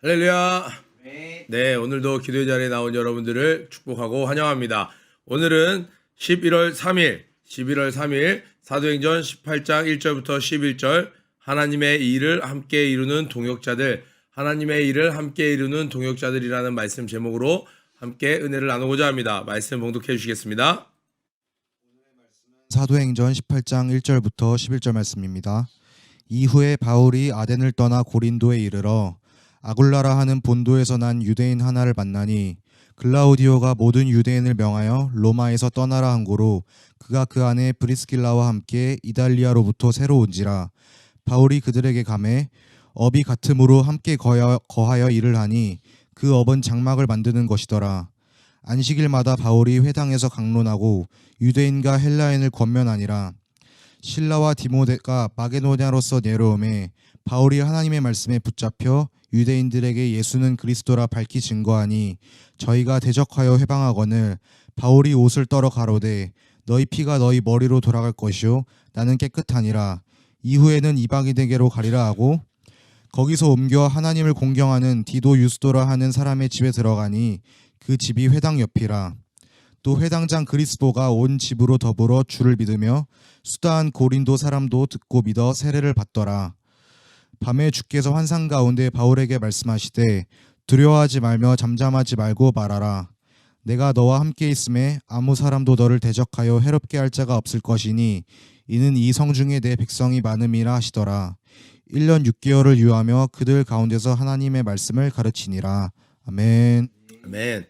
할렐루야. 네. 네, 오늘도 기도의 자리에 나온 여러분들을 축복하고 환영합니다. 오늘은 11월 3일 사도행전 18장 1절부터 11절 하나님의 일을 함께 이루는 동역자들, 하나님의 일을 함께 이루는 동역자들이라는 말씀 제목으로 함께 은혜를 나누고자 합니다. 말씀 봉독해 주시겠습니다. 사도행전 18장 1절부터 11절 말씀입니다. 이후에 바울이 아덴을 떠나 고린도에 이르러 아굴라라 하는 본도에서 난 유대인 하나를 만나니 글라우디오가 모든 유대인을 명하여 로마에서 떠나라 한 고로 그가 그 안에 브리스길라와 함께 이달리아로부터 새로 온지라. 바울이 그들에게 가매 업이 같음으로 함께 거하여 일을 하니 그 업은 장막을 만드는 것이더라. 안식일마다 바울이 회당에서 강론하고 유대인과 헬라인을 권면하니라. 실라와 디모데가 마게도냐로서 내려오매 바울이 하나님의 말씀에 붙잡혀 유대인들에게 예수는 그리스도라 밝히 증거하니 저희가 대적하여 회방하거늘 바울이 옷을 떨어 가로되 너희 피가 너희 머리로 돌아갈 것이요 나는 깨끗하니라. 이후에는 이방인에게로 가리라 하고 거기서 옮겨 하나님을 공경하는 디도 유스도라 하는 사람의 집에 들어가니 그 집이 회당 옆이라. 또 회당장 그리스도가 온 집으로 더불어 주를 믿으며 수다한 고린도 사람도 듣고 믿어 세례를 받더라. 밤에 주께서 환상 가운데 바울에게 말씀하시되 두려워하지 말며 잠잠하지 말고 말하라. 내가 너와 함께 있음에 아무 사람도 너를 대적하여 해롭게 할 자가 없을 것이니 이는 이 성중에 내 백성이 많음이라 하시더라. 1년 6개월을 유하며 그들 가운데서 하나님의 말씀을 가르치니라. 아멘. 아멘.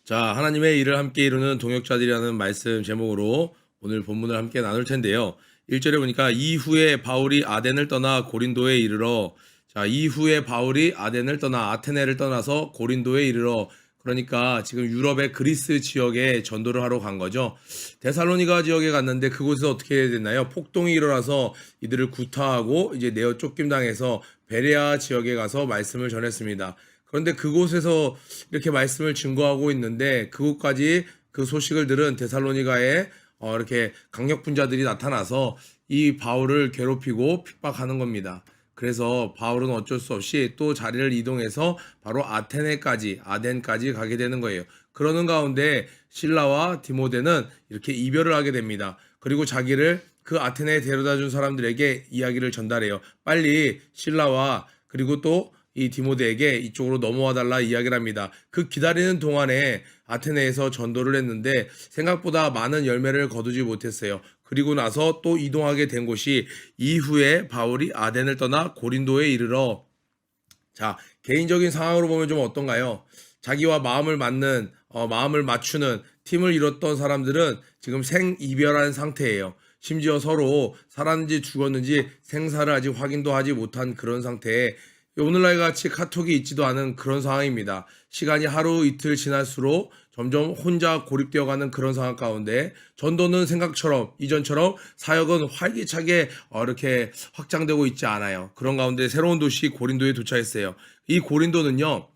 자, 하나님의 일을 함께 이루는 동역자들이라는 말씀 제목으로 오늘 본문을 함께 나눌 텐데요. 1절에 보니까 이후에 바울이 아덴을 떠나 고린도에 이르러, 자, 이후에 바울이 아덴을 떠나 아테네를 떠나서 고린도에 이르러, 그러니까 지금 유럽의 그리스 지역에 전도를 하러 간 거죠. 데살로니가 지역에 갔는데 그곳에서 어떻게 됐나요? 폭동이 일어나서 이들을 구타하고 이제 내어 쫓김당해서 베레아 지역에 가서 말씀을 전했습니다. 그런데 그곳에서 이렇게 말씀을 증거하고 있는데 그곳까지 그 소식을 들은 데살로니가에 이렇게 강력분자들이 나타나서 이 바울을 괴롭히고 핍박하는 겁니다. 그래서 바울은 어쩔 수 없이 또 자리를 이동해서 바로 아덴까지 가게 되는 거예요. 그러는 가운데 실라와 디모데는 이렇게 이별을 하게 됩니다. 그리고 자기를 그 아테네에 데려다 준 사람들에게 이야기를 전달해요. 빨리 실라와 그리고 또 이 디모데에게 이쪽으로 넘어와 달라 이야기를 합니다. 그 기다리는 동안에 아테네에서 전도를 했는데 생각보다 많은 열매를 거두지 못했어요. 그리고 나서 또 이동하게 된 곳이 이후에 바울이 아덴을 떠나 고린도에 이르러, 자, 개인적인 상황으로 보면 좀 어떤가요? 자기와 마음을 맞추는 팀을 이뤘던 사람들은 지금 생이별한 상태예요. 심지어 서로 살았는지 죽었는지 생사를 아직 확인도 하지 못한 그런 상태에 오늘날 같이 카톡이 있지도 않은 그런 상황입니다. 시간이 하루 이틀 지날수록 점점 혼자 고립되어가는 그런 상황 가운데 전도는 생각처럼 이전처럼 사역은 활기차게 이렇게 확장되고 있지 않아요. 그런 가운데 새로운 도시 고린도에 도착했어요. 이 고린도는요,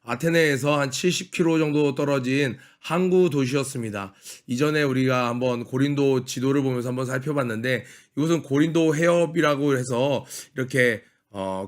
아테네에서 한 70km 정도 떨어진 항구 도시였습니다. 이전에 우리가 한번 고린도 지도를 보면서 한번 살펴봤는데 이곳은 고린도 해협이라고 해서 이렇게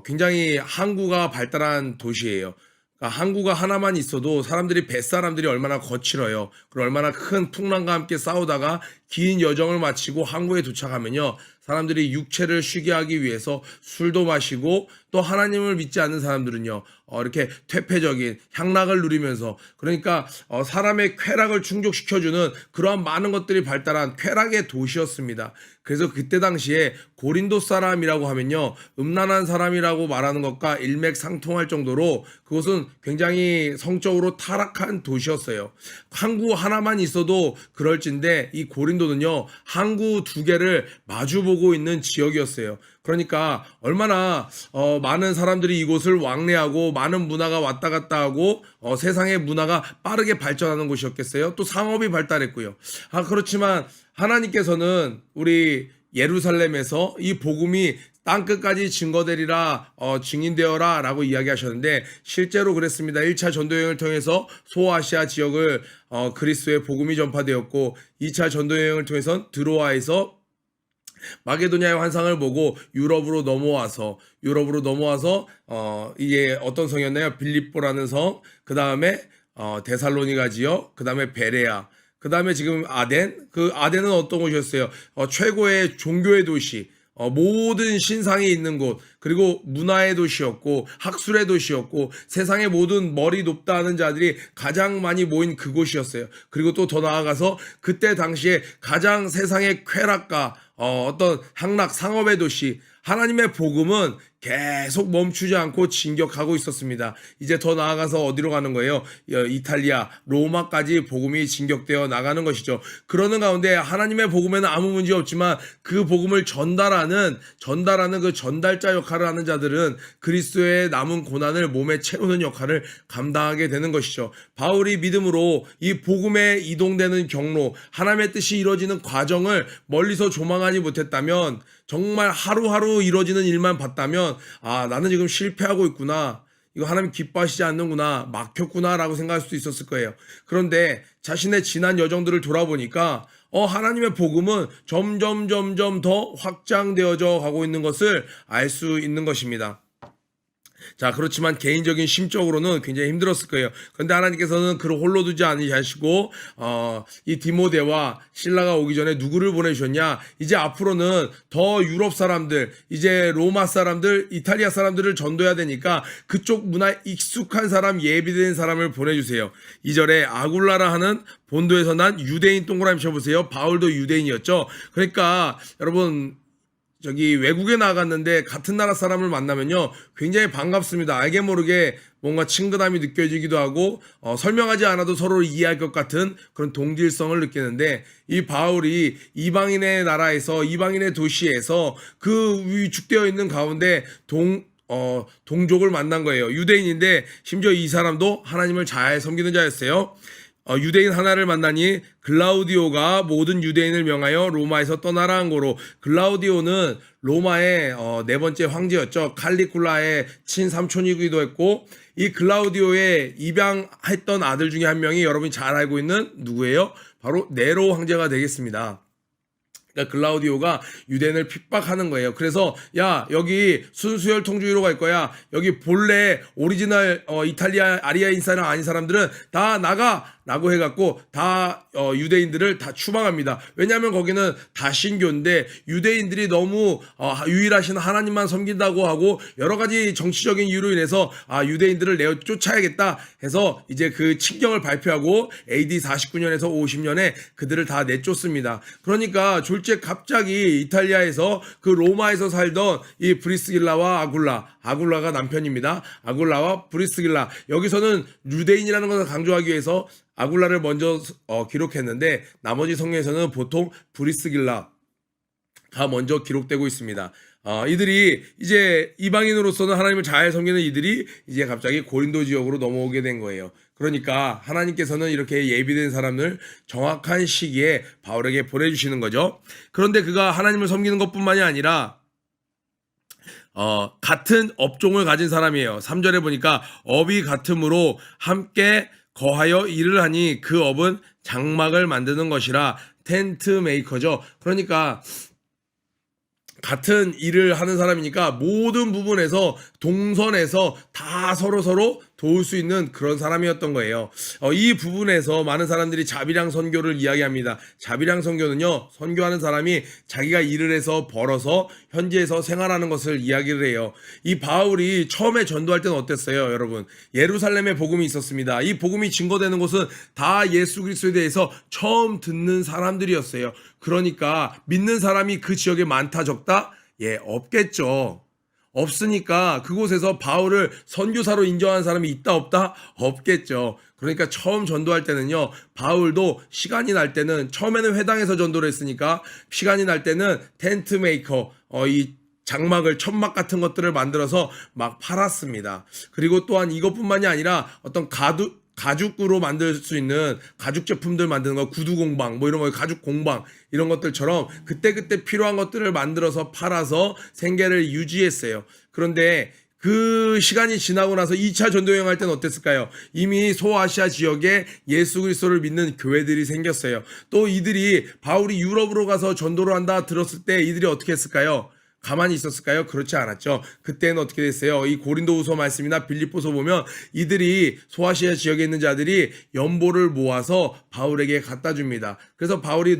굉장히 항구가 발달한 도시예요. 그러니까 항구가 하나만 있어도 뱃사람들이 얼마나 거칠어요. 그리고 얼마나 큰 풍랑과 함께 싸우다가 긴 여정을 마치고 항구에 도착하면요, 사람들이 육체를 쉬게 하기 위해서 술도 마시고 또 하나님을 믿지 않는 사람들은요, 이렇게 퇴폐적인 향락을 누리면서, 그러니까 사람의 쾌락을 충족시켜주는 그러한 많은 것들이 발달한 쾌락의 도시였습니다. 그래서 그때 당시에 고린도 사람이라고 하면요, 음란한 사람이라고 말하는 것과 일맥상통할 정도로 그것은 굉장히 성적으로 타락한 도시였어요. 항구 하나만 있어도 그럴진데 이 고린도는요, 항구 두 개를 마주보고 있는 지역이었어요. 그러니까 얼마나 많은 사람들이 이곳을 왕래하고 많은 문화가 왔다 갔다 하고 세상의 문화가 빠르게 발전하는 곳이었겠어요. 또 상업이 발달했고요. 그렇지만 하나님께서는 우리 예루살렘에서 이 복음이 땅끝까지 증거되리라, 증인되어라 라고 이야기하셨는데 실제로 그랬습니다. 1차 전도여행을 통해서 소아시아 지역을 그리스도의 복음이 전파되었고 2차 전도여행을 통해서 드로아에서 마게도냐의 환상을 보고 유럽으로 넘어와서 이게 어떤 성이었나요? 빌립보라는 성, 그 다음에 데살로니가 지역, 그 다음에 베레아, 그 다음에 지금 아덴. 그 아덴은 어떤 곳이었어요? 최고의 종교의 도시, 모든 신상이 있는 곳, 그리고 문화의 도시였고 학술의 도시였고 세상의 모든 머리 높다 하는 자들이 가장 많이 모인 그곳이었어요. 그리고 또 더 나아가서 그때 당시에 가장 세상의 쾌락가, 어떤 향락 상업의 도시, 하나님의 복음은 계속 멈추지 않고 진격하고 있었습니다. 이제 더 나아가서 어디로 가는 거예요? 이탈리아, 로마까지 복음이 진격되어 나가는 것이죠. 그러는 가운데 하나님의 복음에는 아무 문제 없지만 그 복음을 전달하는 그 전달자 역할을 하는 자들은 그리스도의 남은 고난을 몸에 채우는 역할을 감당하게 되는 것이죠. 바울이 믿음으로 이 복음에 이동되는 경로, 하나님의 뜻이 이루어지는 과정을 멀리서 조망하지 못했다면, 정말 하루하루 이루어지는 일만 봤다면, 나는 지금 실패하고 있구나, 이거 하나님 기뻐하시지 않는구나, 막혔구나 라고 생각할 수도 있었을 거예요. 그런데 자신의 지난 여정들을 돌아보니까 하나님의 복음은 점점 더 확장되어져 가고 있는 것을 알 수 있는 것입니다. 자, 그렇지만 개인적인 심적으로는 굉장히 힘들었을 거예요. 그런데 하나님께서는 그를 홀로 두지 않으시고 이 디모데와 실라가 오기 전에 누구를 보내주셨냐? 이제 앞으로는 더 유럽 사람들, 이제 로마 사람들, 이탈리아 사람들을 전도해야 되니까 그쪽 문화에 익숙한 사람, 예비된 사람을 보내주세요. 2절에 아굴라라 하는 본도에서 난 유대인, 동그라미 쳐보세요. 바울도 유대인이었죠. 그러니까 여러분, 외국에 나갔는데 같은 나라 사람을 만나면요, 굉장히 반갑습니다. 알게 모르게 뭔가 친근함이 느껴지기도 하고 설명하지 않아도 서로 이해할 것 같은 그런 동질성을 느끼는데, 이 바울이 이방인의 나라에서, 이방인의 도시에서 그 위축되어 있는 가운데 동족을 만난 거예요. 유대인인데 심지어 이 사람도 하나님을 잘 섬기는 자였어요. 유대인 하나를 만나니 글라우디오가 모든 유대인을 명하여 로마에서 떠나라 한 거로, 글라우디오는 로마의 네 번째 황제였죠. 칼리굴라의 친삼촌이기도 했고, 이 글라우디오의 입양했던 아들 중에 한 명이 여러분이 잘 알고 있는 누구예요? 바로 네로 황제가 되겠습니다. 그러니까 글라우디오가 유대인을 핍박하는 거예요. 그래서 야, 여기 순수혈 통주의로 갈 거야. 여기 본래 오리지널 이탈리아 아리아인 사람 아닌 사람들은 다 나가 라고 해갖고 다 유대인들을 다 추방합니다. 왜냐하면 거기는 다신교인데 유대인들이 너무 유일하신 하나님만 섬긴다고 하고 여러 가지 정치적인 이유로 인해서 유대인들을 내어 쫓아야겠다 해서 이제 그 칙령을 발표하고 AD 49년에서 50년에 그들을 다 내쫓습니다. 그러니까 졸지에 갑자기 이탈리아에서 그 로마에서 살던 이 브리스길라와 아굴라가 남편입니다. 아굴라와 브리스길라, 여기서는 유대인이라는 것을 강조하기 위해서 아굴라를 먼저 기록했는데 나머지 성경에서는 보통 브리스길라가 먼저 기록되고 있습니다. 이들이 이제 이방인으로서는 하나님을 잘 섬기는 이들이 이제 갑자기 고린도 지역으로 넘어오게 된 거예요. 그러니까 하나님께서는 이렇게 예비된 사람을 정확한 시기에 바울에게 보내주시는 거죠. 그런데 그가 하나님을 섬기는 것뿐만이 아니라 같은 업종을 가진 사람이에요. 3절에 보니까 업이 같음으로 함께 거하여 일을 하니 그 업은 장막을 만드는 것이라, 텐트 메이커죠. 그러니까 같은 일을 하는 사람이니까 모든 부분에서 동선에서 다 서로 도울 수 있는 그런 사람이었던 거예요. 이 부분에서 많은 사람들이 자비량 선교를 이야기합니다. 자비량 선교는요, 선교하는 사람이 자기가 일을 해서 벌어서 현지에서 생활하는 것을 이야기를 해요. 이 바울이 처음에 전도할 때는 어땠어요, 여러분? 예루살렘에 복음이 있었습니다. 이 복음이 증거되는 곳은 다 예수 그리스도에 대해서 처음 듣는 사람들이었어요. 그러니까 믿는 사람이 그 지역에 많다 적다? 없겠죠. 없으니까 그곳에서 바울을 선교사로 인정하는 사람이 있다 없다? 없겠죠. 그러니까 처음 전도할 때는요, 바울도 시간이 날 때는, 처음에는 회당에서 전도를 했으니까 시간이 날 때는 텐트 메이커, 이 장막을, 천막 같은 것들을 만들어서 막 팔았습니다. 그리고 또한 이것뿐만이 아니라 어떤 가죽으로 만들 수 있는 가죽 제품들 만드는 거, 구두 공방, 뭐 이런 거, 가죽 공방, 이런 것들처럼 그때그때 필요한 것들을 만들어서 팔아서 생계를 유지했어요. 그런데 그 시간이 지나고 나서 2차 전도 여행할 때는 어땠을까요? 이미 소아시아 지역에 예수 그리스도를 믿는 교회들이 생겼어요. 또 이들이 바울이 유럽으로 가서 전도를 한다 들었을 때 이들이 어떻게 했을까요? 가만히 있었을까요? 그렇지 않았죠. 그때는 어떻게 됐어요? 이 고린도후서 말씀이나 빌립보서 보면 이들이 소아시아 지역에 있는 자들이 연보를 모아서 바울에게 갖다 줍니다. 그래서 바울이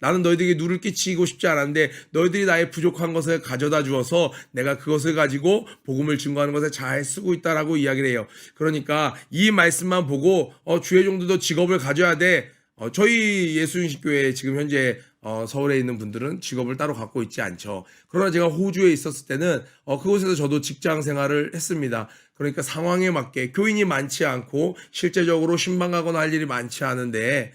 나는 너희들에게 누를 끼치고 싶지 않았는데 너희들이 나의 부족한 것을 가져다 주어서 내가 그것을 가지고 복음을 증거하는 것에 잘 쓰고 있다라고 이야기를 해요. 그러니까 이 말씀만 보고 주의 종들도 직업을 가져야 돼. 저희 예수인식교회 지금 현재 서울에 있는 분들은 직업을 따로 갖고 있지 않죠. 그러나 제가 호주에 있었을 때는 그곳에서 저도 직장 생활을 했습니다. 그러니까 상황에 맞게 교인이 많지 않고 실제적으로 신방 가거나 할 일이 많지 않은데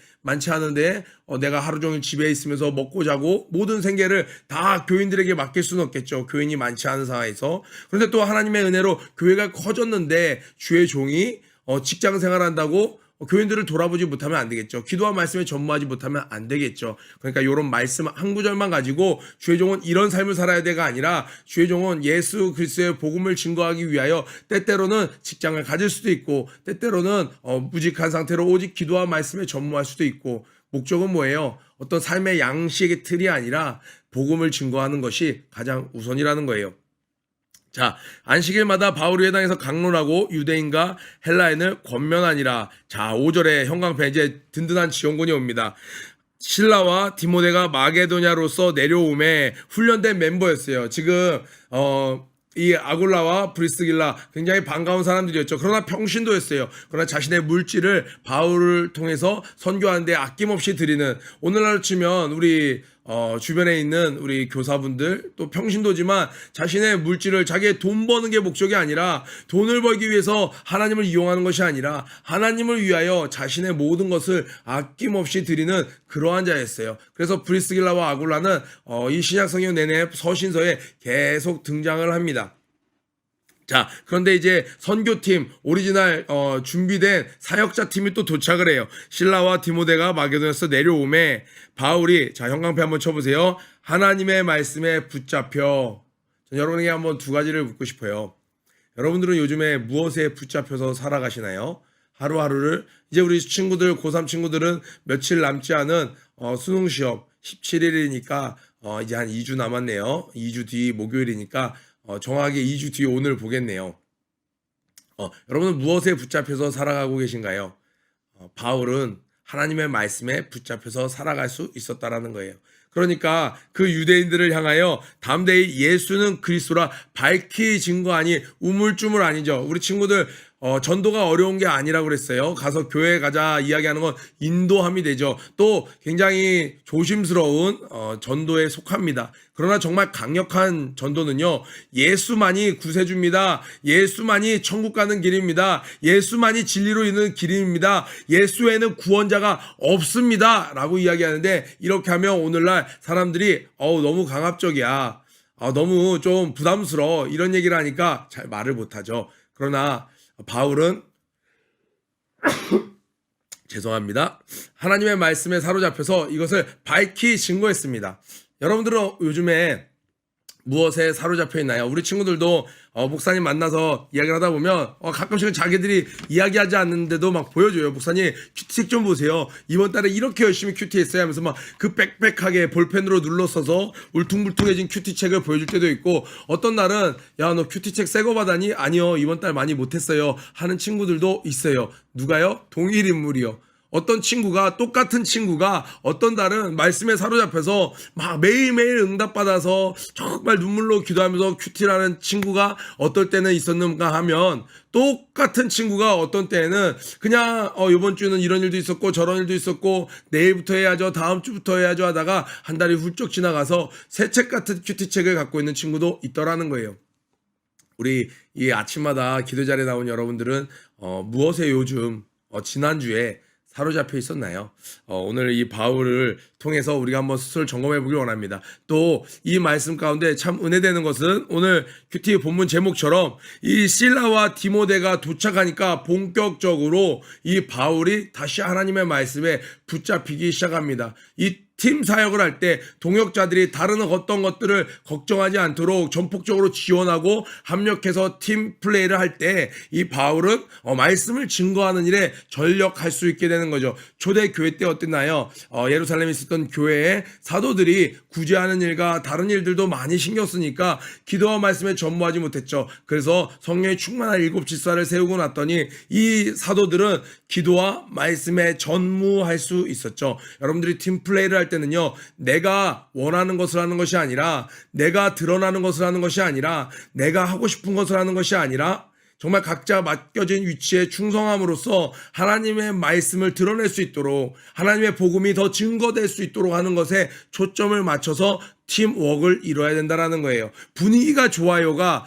내가 하루 종일 집에 있으면서 먹고 자고 모든 생계를 다 교인들에게 맡길 수는 없겠죠. 교인이 많지 않은 상황에서. 그런데 또 하나님의 은혜로 교회가 커졌는데 주의 종이 직장 생활한다고 교인들을 돌아보지 못하면 안 되겠죠. 기도와 말씀에 전무하지 못하면 안 되겠죠. 그러니까 이런 말씀 한 구절만 가지고 주의 종은 이런 삶을 살아야 돼가 아니라 주의 종은 예수 그리스도의 복음을 증거하기 위하여 때때로는 직장을 가질 수도 있고 때때로는 무직한 상태로 오직 기도와 말씀에 전무할 수도 있고 목적은 뭐예요? 어떤 삶의 양식의 틀이 아니라 복음을 증거하는 것이 가장 우선이라는 거예요. 자, 안식일마다 바울이 회당에서 강론하고 유대인과 헬라인을 권면하니라. 자, 5절에 형광펜 이제 든든한 지원군이 옵니다. 실라와 디모데가 마게도냐로서 내려오매 훈련된 멤버였어요. 지금 이 아굴라와 브리스길라 굉장히 반가운 사람들이었죠. 그러나 평신도였어요. 그러나 자신의 물질을 바울을 통해서 선교하는데 아낌없이 드리는, 오늘날 치면 우리 주변에 있는 우리 교사분들 또 평신도지만 자신의 물질을 자기의 돈 버는 게 목적이 아니라 돈을 벌기 위해서 하나님을 이용하는 것이 아니라 하나님을 위하여 자신의 모든 것을 아낌없이 드리는 그러한 자였어요. 그래서 브리스길라와 아굴라는 이 신약성경 내내 서신서에 계속 등장을 합니다. 자, 그런데 이제 선교팀 오리지널 준비된 사역자 팀이 또 도착을 해요. 실라와 디모데가 마게도냐에서 내려오매 바울이, 자, 형광펜 한번 쳐보세요. 하나님의 말씀에 붙잡혀. 전 여러분에게 한번 두 가지를 묻고 싶어요. 여러분들은 요즘에 무엇에 붙잡혀서 살아가시나요? 하루하루를. 이제 우리 친구들, 고3 친구들은 며칠 남지 않은 수능 시험 17일이니까 이제 한 2주 남았네요. 2주 뒤 목요일이니까 정확하게 2주 뒤에 오늘 보겠네요. 여러분은 무엇에 붙잡혀서 살아가고 계신가요? 바울은 하나님의 말씀에 붙잡혀서 살아갈 수 있었다라는 거예요. 그러니까 그 유대인들을 향하여 담대히 예수는 그리스도라 밝히 증거하니 우물쭈물 아니죠. 우리 친구들 전도가 어려운 게 아니라고 그랬어요. 가서 교회 가자 이야기하는 건 인도함이 되죠. 또 굉장히 조심스러운 전도에 속합니다. 그러나 정말 강력한 전도는요, 예수만이 구세주입니다. 예수만이 천국 가는 길입니다. 예수만이 진리로 있는 길입니다. 예수에는 구원자가 없습니다 라고 이야기하는데, 이렇게 하면 오늘날 사람들이 너무 강압적이야, 너무 좀 부담스러워, 이런 얘기를 하니까 잘 말을 못하죠. 그러나 바울은 죄송합니다. 하나님의 말씀에 사로잡혀서 이것을 밝히 증거했습니다. 여러분들은 요즘에 무엇에 사로잡혀 있나요? 우리 친구들도 목사님 만나서 이야기를 하다 보면 가끔씩은 자기들이 이야기하지 않는데도 막 보여줘요. 목사님 큐티책 좀 보세요. 이번 달에 이렇게 열심히 큐티했어요 하면서 막 그 빽빽하게 볼펜으로 눌러 써서 울퉁불퉁해진 큐티책을 보여줄 때도 있고, 어떤 날은 야, 너 큐티책 새거 받았니? 아니요, 이번 달 많이 못했어요 하는 친구들도 있어요. 누가요? 동일 인물이요. 어떤 친구가, 똑같은 친구가 어떤 달은 말씀에 사로잡혀서 막 매일매일 응답받아서 정말 눈물로 기도하면서 큐티라는 친구가 어떨 때는 있었는가 하면, 똑같은 친구가 어떤 때는 그냥 이번 주는 이런 일도 있었고 저런 일도 있었고 내일부터 해야죠, 다음 주부터 해야죠 하다가 한 달이 훌쩍 지나가서 새 책 같은 큐티책을 갖고 있는 친구도 있더라는 거예요. 우리 이 아침마다 기도 자리에 나온 여러분들은 무엇에 요즘 지난주에 사로잡혀 있었나요? 오늘 이 바울을 통해서 우리가 한번 스스로 점검해 보길 원합니다. 또 이 말씀 가운데 참 은혜되는 것은 오늘 큐티 본문 제목처럼 이 실라와 디모데가 도착하니까 본격적으로 이 바울이 다시 하나님의 말씀에 붙잡히기 시작합니다. 이 팀 사역을 할 때 동역자들이 다른 어떤 것들을 걱정하지 않도록 전폭적으로 지원하고 합력해서 팀 플레이를 할 때 이 바울은 말씀을 증거하는 일에 전력할 수 있게 되는 거죠. 초대 교회 때 어땠나요? 예루살렘에 있었던 교회에 사도들이 구제하는 일과 다른 일들도 많이 신경 쓰니까 기도와 말씀에 전무하지 못했죠. 그래서 성령의 충만한 7질서를 세우고 났더니 이 사도들은 기도와 말씀에 전무할 수 있었죠. 여러분들이 팀 플레이를 할 때는요, 내가 원하는 것을 하는 것이 아니라, 내가 드러나는 것을 하는 것이 아니라, 내가 하고 싶은 것을 하는 것이 아니라, 정말 각자 맡겨진 위치에 충성함으로써 하나님의 말씀을 드러낼 수 있도록, 하나님의 복음이 더 증거될 수 있도록 하는 것에 초점을 맞춰서 팀워크를 이뤄야 된다는 거예요. 분위기가 좋아요가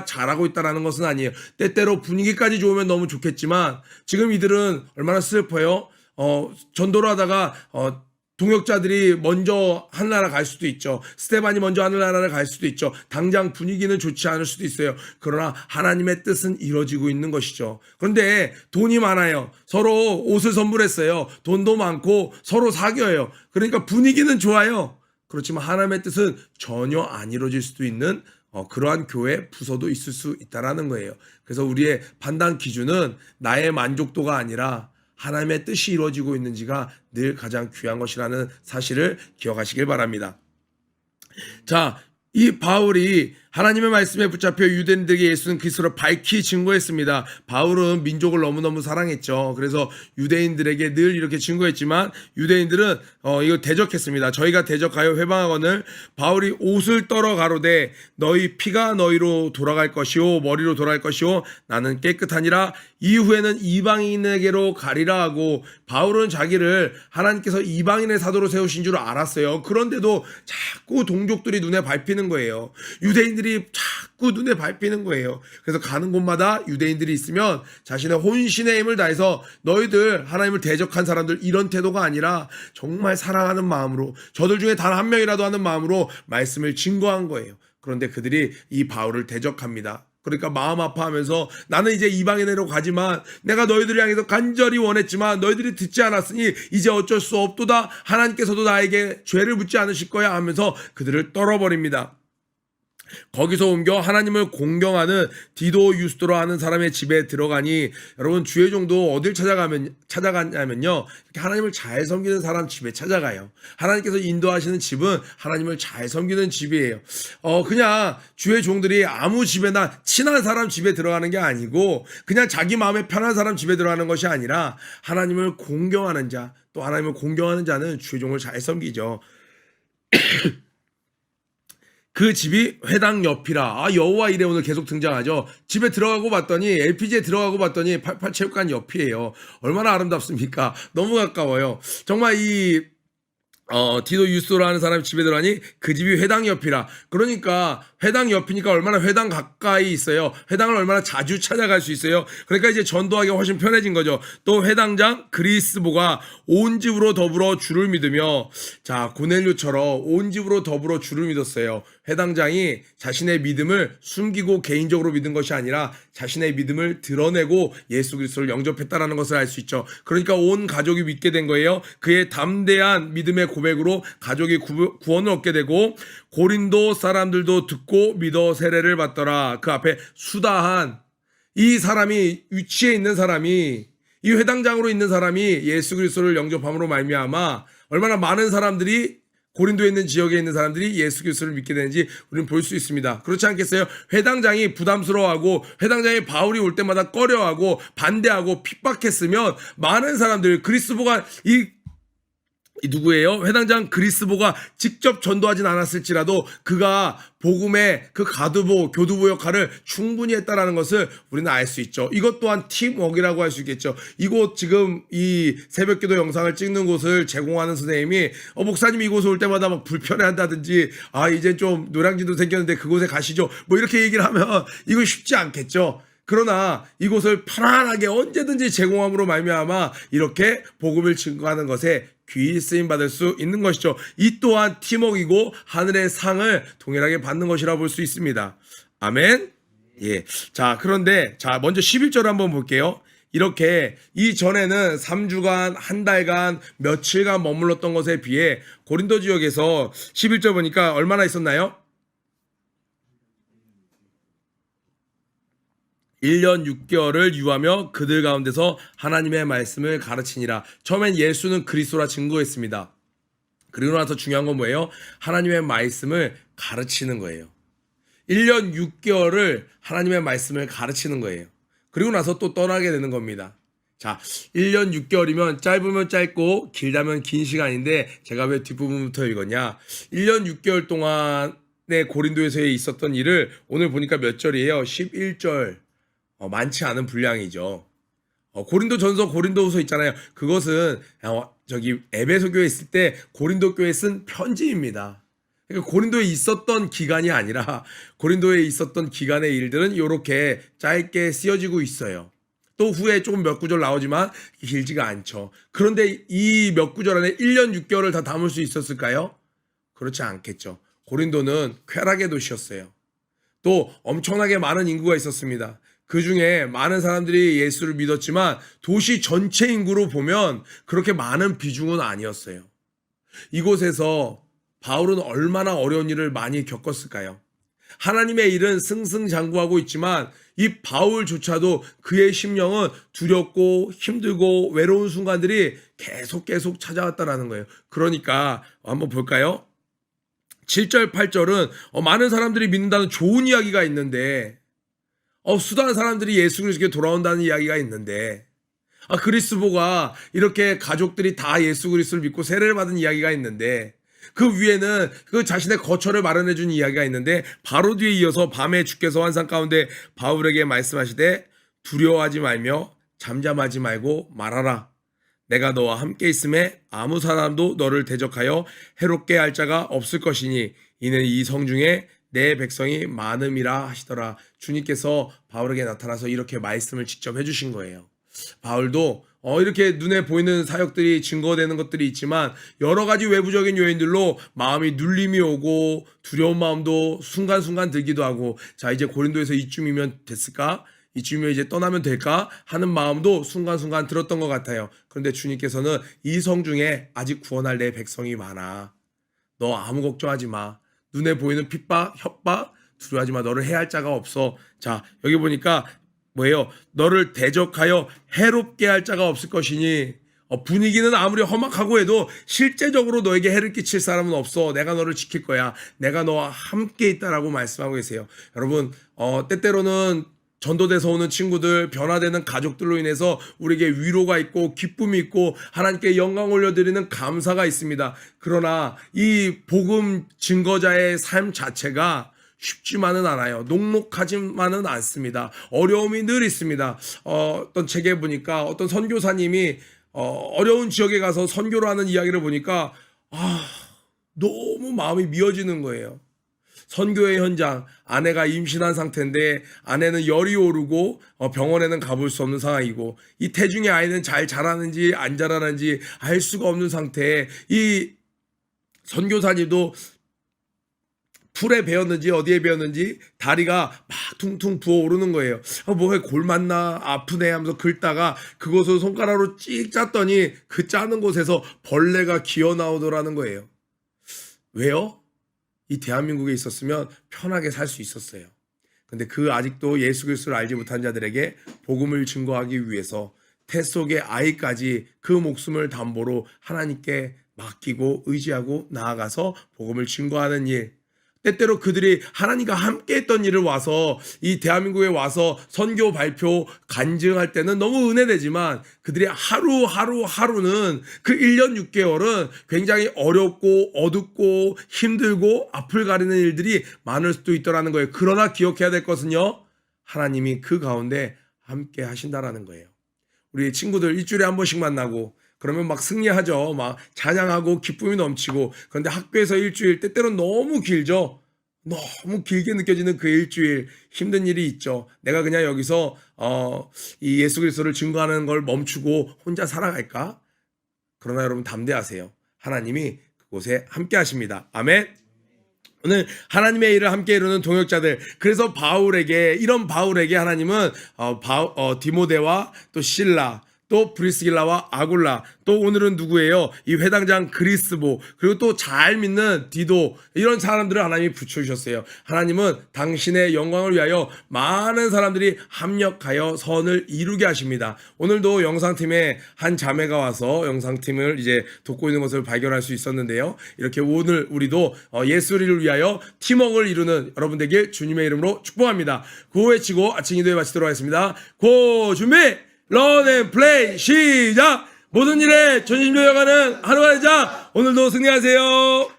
잘하고 있다는 것은 아니에요. 때때로 분위기까지 좋으면 너무 좋겠지만 지금 이들은 얼마나 슬퍼요. 전도를 하다가 동역자들이 먼저 하늘나라 갈 수도 있죠. 스테반이 먼저 하늘나라를 갈 수도 있죠. 당장 분위기는 좋지 않을 수도 있어요. 그러나 하나님의 뜻은 이루어지고 있는 것이죠. 그런데 돈이 많아요. 서로 옷을 선물했어요. 돈도 많고 서로 사귀어요. 그러니까 분위기는 좋아요. 그렇지만 하나님의 뜻은 전혀 안 이루어질 수도 있는 그러한 교회 부서도 있을 수 있다는 거예요. 그래서 우리의 판단 기준은 나의 만족도가 아니라 하나님의 뜻이 이루어지고 있는지가 늘 가장 귀한 것이라는 사실을 기억하시길 바랍니다. 자, 이 바울이 하나님의 말씀에 붙잡혀 유대인들에게 예수는 그리스도를 밝히 증거했습니다. 바울은 민족을 너무너무 사랑했죠. 그래서 유대인들에게 늘 이렇게 증거했지만 유대인들은 이거 대적했습니다. 저희가 대적하여 회방하거늘 바울이 옷을 떨어 가로되 너희 피가 너희로 돌아갈 것이요 머리로 돌아갈 것이요 나는 깨끗하니라. 이후에는 이방인에게로 가리라 하고, 바울은 자기를 하나님께서 이방인의 사도로 세우신 줄 알았어요. 그런데도 자꾸 동족들이 눈에 밟히는 거예요. 유대인들이 자꾸 눈에 밟히는 거예요. 그래서 가는 곳마다 유대인들이 있으면 자신의 혼신의 힘을 다해서 너희들 하나님을 대적한 사람들, 이런 태도가 아니라 정말 사랑하는 마음으로, 저들 중에 단 한 명이라도 하는 마음으로 말씀을 증거한 거예요. 그런데 그들이 이 바울을 대적합니다. 그러니까 마음 아파하면서 나는 이제 이방인으로 가지만 내가 너희들을 향해서 간절히 원했지만 너희들이 듣지 않았으니 이제 어쩔 수 없도다. 하나님께서도 나에게 죄를 묻지 않으실 거야 하면서 그들을 떨어버립니다. 거기서 옮겨 하나님을 공경하는 디도 유스도로 하는 사람의 집에 들어가니, 여러분 주의 종도 어딜 찾아가냐면요, 이렇게 하나님을 잘 섬기는 사람 집에 찾아가요. 하나님께서 인도하시는 집은 하나님을 잘 섬기는 집이에요. 그냥 주의 종들이 아무 집에나 친한 사람 집에 들어가는 게 아니고 그냥 자기 마음에 편한 사람 집에 들어가는 것이 아니라 하나님을 공경하는 자, 또 하나님을 공경하는 자는 주의 종을 잘 섬기죠. 그 집이 회당 옆이라. 여호와 이래 오늘 계속 등장하죠. 집에 들어가고 봤더니, LPG에 들어가고 봤더니 88체육관 옆이에요. 얼마나 아름답습니까? 너무 가까워요. 정말 이 디도 유스도라는 사람이 집에 들어가니 그 집이 회당 옆이라. 그러니까 회당 옆이니까 얼마나 회당 가까이 있어요. 회당을 얼마나 자주 찾아갈 수 있어요. 그러니까 이제 전도하기가 훨씬 편해진 거죠. 또 회당장 그리스보가 온 집으로 더불어 주를 믿으며, 자, 고넬료처럼 온 집으로 더불어 주를 믿었어요. 회당장이 자신의 믿음을 숨기고 개인적으로 믿은 것이 아니라 자신의 믿음을 드러내고 예수 그리스도를 영접했다라는 것을 알 수 있죠. 그러니까 온 가족이 믿게 된 거예요. 그의 담대한 믿음의 고백으로 가족이 구원을 얻게 되고, 고린도 사람들도 듣고 믿어 세례를 받더라. 그 앞에 수다한 이 사람이, 위치에 있는 사람이, 이 회당장으로 있는 사람이 예수 그리스도를 영접함으로 말미암아 얼마나 많은 사람들이, 고린도에 있는 지역에 있는 사람들이 예수 그리스도를 믿게 되는지 우리는 볼 수 있습니다. 그렇지 않겠어요? 회당장이 부담스러워하고 회당장이 바울이 올 때마다 꺼려하고 반대하고 핍박했으면 많은 사람들, 그리스도가 이 누구예요? 회당장 그리스보가 직접 전도하진 않았을지라도 그가 복음의 그 가두보, 교두보 역할을 충분히 했다라는 것을 우리는 알 수 있죠. 이것 또한 팀워크라고 할 수 있겠죠. 이곳 지금 이 새벽기도 영상을 찍는 곳을 제공하는 선생님이 목사님 이곳에 올 때마다 막 불편해한다든지, 이제 좀 노량진도 생겼는데 그곳에 가시죠, 뭐 이렇게 얘기를 하면 이거 쉽지 않겠죠. 그러나 이곳을 편안하게 언제든지 제공함으로 말미암아 이렇게 복음을 증거하는 것에 귀히 쓰임 받을 수 있는 것이죠. 이 또한 팀워크이고 하늘의 상을 동일하게 받는 것이라 볼 수 있습니다. 아멘. 예. 자, 그런데 먼저 11절 한번 볼게요. 이렇게 이전에는 3주간, 한 달간, 며칠간 머물렀던 것에 비해 고린도 지역에서 11절 보니까 얼마나 있었나요? 1년 6개월을 유하며 그들 가운데서 하나님의 말씀을 가르치니라. 처음엔 예수는 그리스도라 증거했습니다. 그리고 나서 중요한 건 뭐예요? 하나님의 말씀을 가르치는 거예요. 1년 6개월을 하나님의 말씀을 가르치는 거예요. 그리고 나서 또 떠나게 되는 겁니다. 자, 1년 6개월이면 짧으면 짧고 길다면 긴 시간인데 제가 왜 뒷부분부터 읽었냐? 1년 6개월 동안에 고린도에서 있었던 일을 오늘 보니까 몇 절이에요? 11절. 많지 않은 분량이죠. 고린도 전서, 고린도 후서 있잖아요. 그것은 에베소 교회에 있을 때 고린도 교회에 쓴 편지입니다. 그러니까 고린도에 있었던 기간이 아니라 고린도에 있었던 기간의 일들은 이렇게 짧게 쓰여지고 있어요. 또 후에 조금 몇 구절 나오지만 길지가 않죠. 그런데 이 몇 구절 안에 1년 6개월을 다 담을 수 있었을까요? 그렇지 않겠죠. 고린도는 쾌락의 도시였어요. 또 엄청나게 많은 인구가 있었습니다. 그 중에 많은 사람들이 예수를 믿었지만 도시 전체 인구로 보면 그렇게 많은 비중은 아니었어요. 이곳에서 바울은 얼마나 어려운 일을 많이 겪었을까요? 하나님의 일은 승승장구하고 있지만 이 바울조차도 그의 심령은 두렵고 힘들고 외로운 순간들이 계속 찾아왔다라는 거예요. 그러니까 한번 볼까요? 7절, 8절은 많은 사람들이 믿는다는 좋은 이야기가 있는데 수다한 사람들이 예수 그리스도께 돌아온다는 이야기가 있는데 그리스도가 이렇게 가족들이 다 예수 그리스도를 믿고 세례를 받은 이야기가 있는데 그 위에는 그 자신의 거처를 마련해 준 이야기가 있는데 바로 뒤에 이어서 밤에 주께서 환상 가운데 바울에게 말씀하시되 두려워하지 말며 잠잠하지 말고 말하라. 내가 너와 함께 있음에 아무 사람도 너를 대적하여 해롭게 할 자가 없을 것이니 이는 이 성중에 내 백성이 많음이라 하시더라. 주님께서 바울에게 나타나서 이렇게 말씀을 직접 해주신 거예요. 바울도 이렇게 눈에 보이는 사역들이 증거되는 것들이 있지만 여러 가지 외부적인 요인들로 마음이 눌림이 오고 두려운 마음도 순간순간 들기도 하고 자 이제 고린도에서 이쯤이면 됐을까? 이쯤이면 이제 떠나면 될까? 하는 마음도 순간순간 들었던 것 같아요. 그런데 주님께서는 이 성중에 아직 구원할 내 백성이 많아. 너 아무 걱정하지 마. 눈에 보이는 핍박, 협박 두려워하지 마. 너를 해할 자가 없어. 자 여기 보니까 뭐예요? 너를 대적하여 해롭게 할 자가 없을 것이니 분위기는 아무리 험악하고 해도 실제적으로 너에게 해를 끼칠 사람은 없어. 내가 너를 지킬 거야. 내가 너와 함께 있다라고 말씀하고 계세요. 여러분 때때로는 전도돼서 오는 친구들, 변화되는 가족들로 인해서 우리에게 위로가 있고 기쁨이 있고 하나님께 영광 올려드리는 감사가 있습니다. 그러나 이 복음 증거자의 삶 자체가 쉽지만은 않아요. 녹록하지만은 않습니다. 어려움이 늘 있습니다. 어떤 책에 보니까 어떤 선교사님이 어려운 지역에 가서 선교를 하는 이야기를 보니까 너무 마음이 미어지는 거예요. 선교의 현장, 아내가 임신한 상태인데 아내는 열이 오르고 병원에는 가볼 수 없는 상황이고 이 태중의 아이는 잘 자라는지 안 자라는지 알 수가 없는 상태에 이 선교사님도 풀에 베었는지 어디에 베었는지 다리가 막 퉁퉁 부어오르는 거예요. 뭐해 골맞나 아프네 하면서 긁다가 그곳을 손가락으로 찍 짰더니 그 짜는 곳에서 벌레가 기어나오더라는 거예요. 왜요? 이 대한민국에 있었으면 편하게 살 수 있었어요. 근데 그 아직도 예수 그리스도를 알지 못한 자들에게 복음을 증거하기 위해서 태 속의 아이까지 그 목숨을 담보로 하나님께 맡기고 의지하고 나아가서 복음을 증거하는 일, 때때로 그들이 하나님과 함께 했던 일을 와서 이 대한민국에 와서 선교 발표 간증할 때는 너무 은혜되지만 그들이 하루는 그 1년 6개월은 굉장히 어렵고 어둡고 힘들고 앞을 가리는 일들이 많을 수도 있더라는 거예요. 그러나 기억해야 될 것은요, 하나님이 그 가운데 함께 하신다라는 거예요. 우리 친구들 일주일에 한 번씩 만나고 그러면 막 승리하죠. 막 찬양하고 기쁨이 넘치고. 그런데 학교에서 일주일 때때로는 너무 길죠. 너무 길게 느껴지는 그 일주일 힘든 일이 있죠. 내가 그냥 여기서 이 예수 그리스도를 증거하는 걸 멈추고 혼자 살아갈까? 그러나 여러분 담대하세요. 하나님이 그곳에 함께 하십니다. 아멘. 오늘 하나님의 일을 함께 이루는 동역자들, 그래서 이런 바울에게 하나님은 디모데와 또 실라, 또 브리스길라와 아굴라, 또 오늘은 누구예요? 이 회당장 그리스보, 그리고 또 잘 믿는 디도, 이런 사람들을 하나님이 붙여주셨어요. 하나님은 당신의 영광을 위하여 많은 사람들이 합력하여 선을 이루게 하십니다. 오늘도 영상팀에 한 자매가 와서 영상팀을 이제 돕고 있는 것을 발견할 수 있었는데요. 이렇게 오늘 우리도 예수를 위하여 팀워크를 이루는 여러분 되길 주님의 이름으로 축복합니다. 구호 외치고 아침 기도에 마치도록 하겠습니다. 고 준비! 런앤플레이 시작! 모든 일에 전심전력하는 하루가 되자. 오늘도 승리하세요.